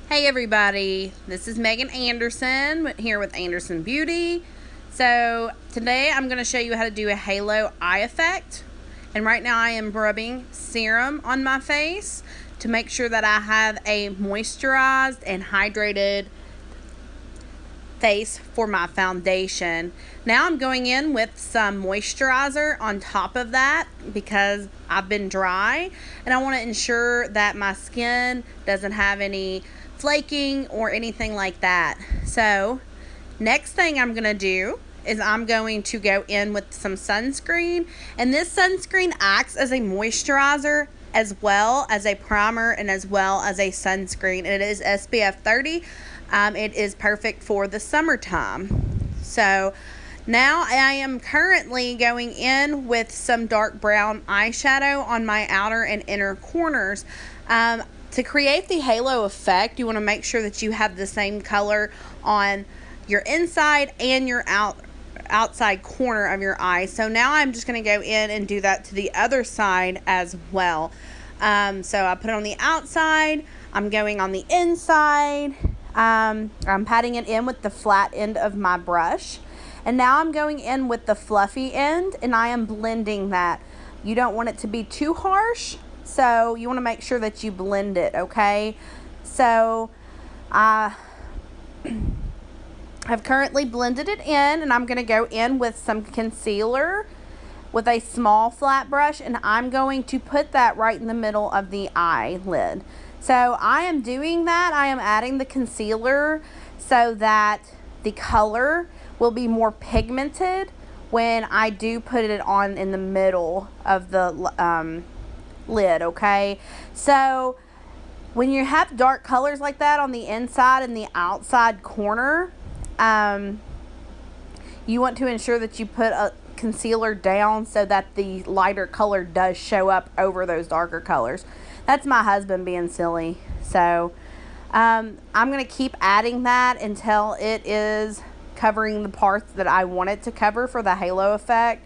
Hey everybody, this is Megan Anderson here with Anderson Beauty. So today I'm going to show you how to do a halo eye effect. And right now I am rubbing serum on my face to make sure that I have a moisturized and hydrated face for my foundation. Now I'm going in with some moisturizer on top of that because I've been dry and I want to ensure that my skin doesn't have any flaking or anything like that. So next thing I'm going to do is I'm going to go in with some sunscreen, and this sunscreen acts as a moisturizer as well as a primer and as well as a sunscreen. It is SPF 30. It is perfect for the summertime. So now I am currently going in with some dark brown eyeshadow on my outer and inner corners. To create the halo effect, you want to make sure that you have the same color on your inside and your outside corner of your eye. So now I'm just going to go in and do that to the other side as well. So I put it on the outside. I'm going on the inside. I'm patting it in with the flat end of my brush. And now I'm going in with the fluffy end, and I am blending that. You don't want it to be too harsh, so you want to make sure that you blend it, okay? So I've currently blended it in, and I'm going to go in with some concealer with a small flat brush, and I'm going to put that right in the middle of the eyelid. So I am doing that. I am adding the concealer so that the color will be more pigmented when I do put it on in the middle of the lid, okay? So when you have dark colors like that on the inside and the outside corner, you want to ensure that you put a concealer down so that the lighter color does show up over those darker colors. That's my husband being silly. So I'm going to keep adding that until it is covering the parts that I want it to cover for the halo effect.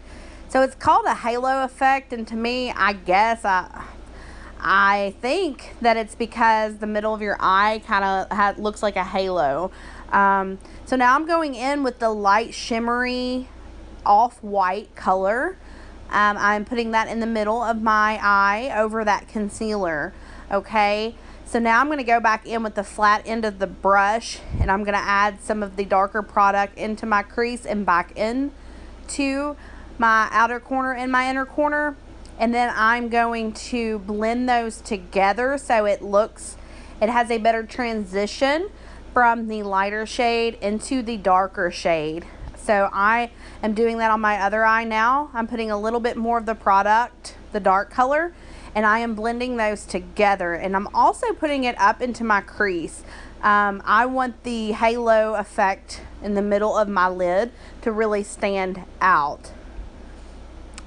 So it's called a halo effect, and to me, I guess I think that it's because the middle of your eye kind of looks like a halo. So now I'm going in with the light shimmery off-white color. I'm putting that in the middle of my eye over that concealer, okay? So now I'm going to go back in with the flat end of the brush, and I'm going to add some of the darker product into my crease and back into my outer corner and my inner corner. And then I'm going to blend those together so it has a better transition from the lighter shade into the darker shade. So I am doing that on my other eye now. I'm putting a little bit more of the product, the dark color, and I am blending those together. And I'm also putting it up into my crease. I want the halo effect in the middle of my lid to really stand out.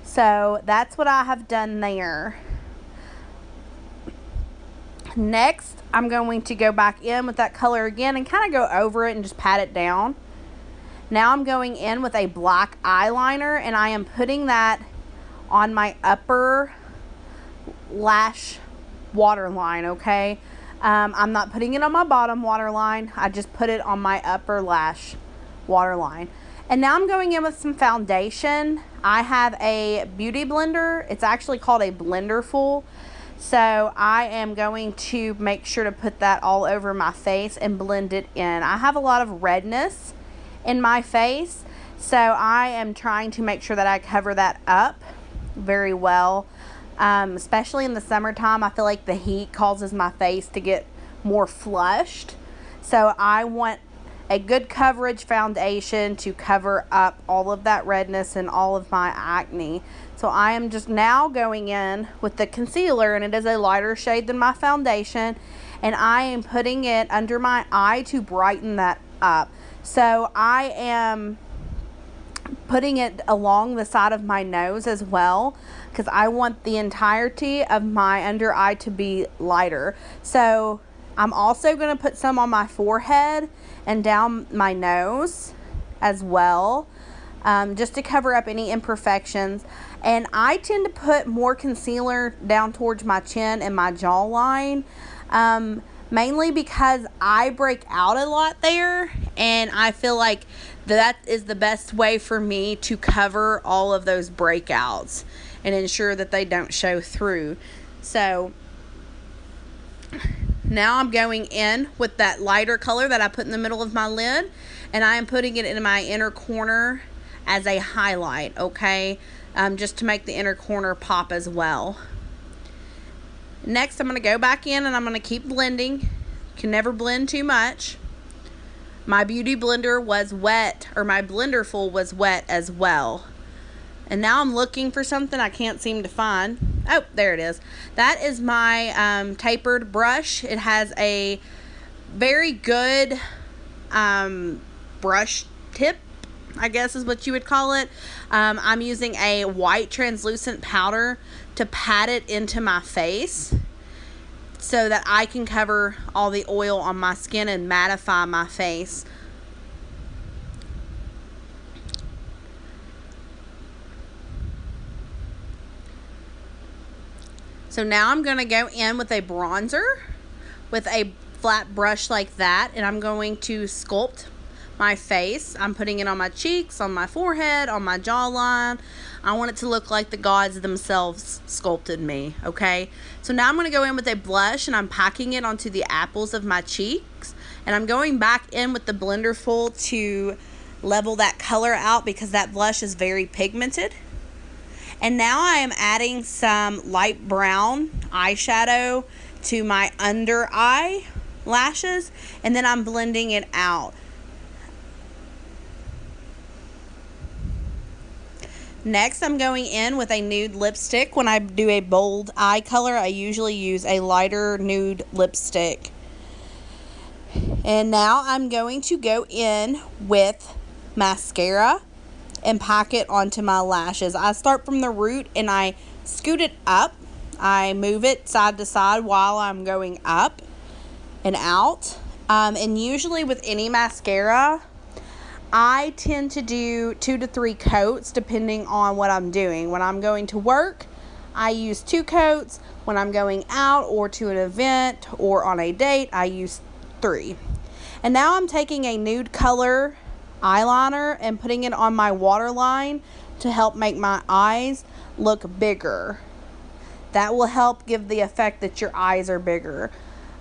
So that's what I have done there. Next, I'm going to go back in with that color again and kind of go over it and just pat it down. Now I'm going in with a black eyeliner, and I am putting that on my upper lash waterline, okay? I'm not putting it on my bottom waterline. I just put it on my upper lash waterline. And now I'm going in with some foundation. I have a beauty blender. It's actually called a Blenderful. So I am going to make sure to put that all over my face and blend it in. I have a lot of redness in my face, so I am trying to make sure that I cover that up very well. Especially in the summertime, I feel like the heat causes my face to get more flushed. So I want a good coverage foundation to cover up all of that redness and all of my acne. So I am just now going in with the concealer, and it is a lighter shade than my foundation, and I am putting it under my eye to brighten that up. So I am putting it along the side of my nose as well, because I want the entirety of my under eye to be lighter. So I'm also going to put some on my forehead and down my nose as well, just to cover up any imperfections. And I tend to put more concealer down towards my chin and my jawline. mainly because I break out a lot there, and I feel like that is the best way for me to cover all of those breakouts and ensure that they don't show through. So now I'm going in with that lighter color that I put in the middle of my lid, and I am putting it in my inner corner as a highlight, okay? Just to make the inner corner pop as well. Next, I'm going to go back in and I'm going to keep blending. Can never blend too much. My Beauty Blender was wet, or my Blenderful was wet as well. And now I'm looking for something I can't seem to find. Oh, there it is. That is my tapered brush. It has a very good brush tip, I guess is what you would call it. I'm using a white translucent powder to pat it into my face so that I can cover all the oil on my skin and mattify my face. So now I'm going to go in with a bronzer with a flat brush like that, and I'm going to sculpt my face. I'm putting it on my cheeks, on my forehead, on my jawline. I want it to look like the gods themselves sculpted me, okay? So now I'm going to go in with a blush, and I'm packing it onto the apples of my cheeks, and I'm going back in with the Blenderful to level that color out because that blush is very pigmented. And now I am adding some light brown eyeshadow to my under eye lashes, and then I'm blending it out. Next, I'm going in with a nude lipstick. When I do a bold eye color, I usually use a lighter nude lipstick. And now I'm going to go in with mascara and pack it onto my lashes. I start from the root and I scoot it up. I move it side to side while I'm going up and out. And usually with any mascara, I tend to do 2 to 3 coats depending on what I'm doing. When I'm going to work, I use 2 coats. When I'm going out or to an event or on a date, I use 3. And now I'm taking a nude color eyeliner and putting it on my waterline to help make my eyes look bigger. That will help give the effect that your eyes are bigger.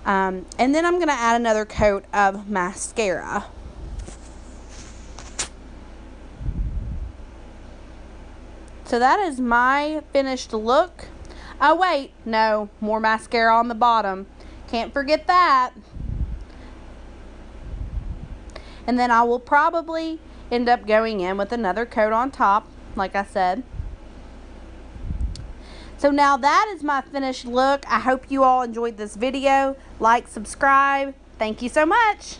And then I'm going to add another coat of mascara. So that is my finished look. Oh wait, no, more mascara on the bottom. Can't forget that. And then I will probably end up going in with another coat on top, like I said. So now that is my finished look. I hope you all enjoyed this video. Like, subscribe. Thank you so much.